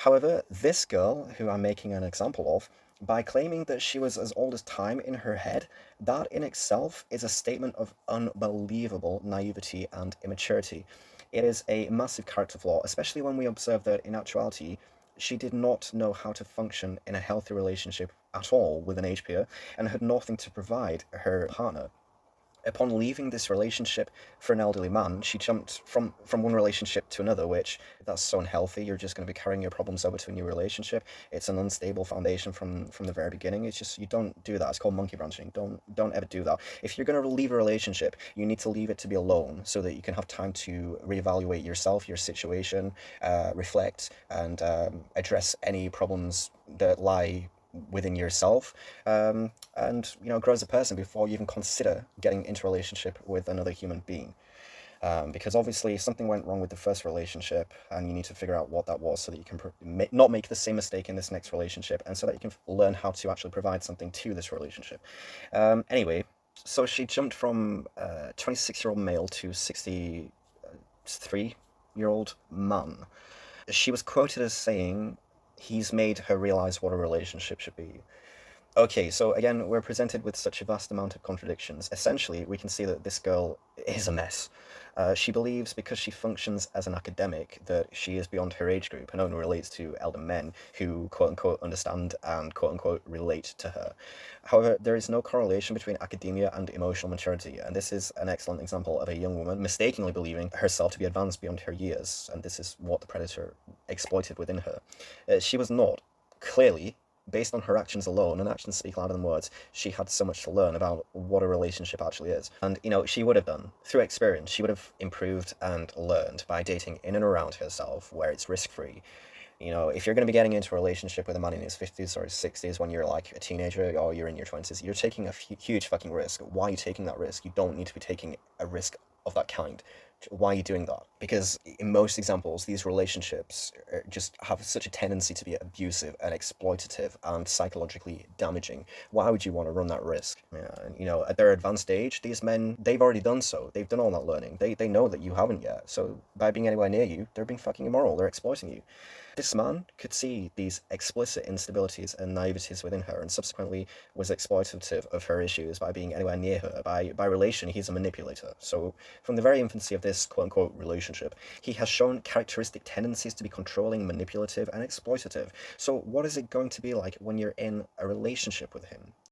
However, this girl, who I'm making an example of, by claiming that she was as old as time in her head, that in itself is a statement of unbelievable naivety and immaturity. It is a massive character flaw, especially when we observe that in actuality, she did not know how to function in a healthy relationship at all with an age peer and had nothing to provide her partner. Upon leaving this relationship for an elderly man, she jumped from one relationship to another, which that's so unhealthy. You're just going to be carrying your problems over to a new relationship. It's an unstable foundation from the very beginning. It's just, you don't do that. It's called monkey branching. Don't ever do that. If you're going to leave a relationship, you need to leave it to be alone so that you can have time to reevaluate yourself, your situation, reflect, and address any problems that lie within yourself, and grow as a person before you even consider getting into a relationship with another human being. Because obviously something went wrong with the first relationship, and you need to figure out what that was so that you can not make the same mistake in this next relationship, and so that you can learn how to actually provide something to this relationship. Anyway, so she jumped from 26-year-old male to 63-year-old man. She was quoted as saying, "He's made her realize what a relationship should be." Okay, so again, we're presented with such a vast amount of contradictions. Essentially, we can see that this girl is a mess. She believes because she functions as an academic that she is beyond her age group and only relates to elder men who quote unquote understand and quote unquote relate to her. However, there is no correlation between academia and emotional maturity, and this is an excellent example of a young woman mistakenly believing herself to be advanced beyond her years, and this is what the predator exploited within her. She was not. Clearly, based on her actions alone, and actions speak louder than words, she had so much to learn about what a relationship actually is. And, she would have done, through experience, she would have improved and learned by dating in and around herself where it's risk-free. If you're going to be getting into a relationship with a man in his 50s or his 60s when you're like a teenager or you're in your 20s, you're taking a huge fucking risk. Why are you taking that risk? You don't need to be taking a risk of that kind. Why are you doing that? Because in most examples, these relationships just have such a tendency to be abusive and exploitative and psychologically damaging. Why would you want to run that risk? Yeah, and, at their advanced age, these men, they've already done so. They've done all that learning. They know that you haven't yet. So by being anywhere near you, they're being fucking immoral. They're exploiting you. This man could see these explicit instabilities and naiveties within her, and subsequently was exploitative of her issues by being anywhere near her. By relation, he's a manipulator. So from the very infancy of this quote-unquote relationship, he has shown characteristic tendencies to be controlling, manipulative, and exploitative. So what is it going to be like when you're in a relationship with him?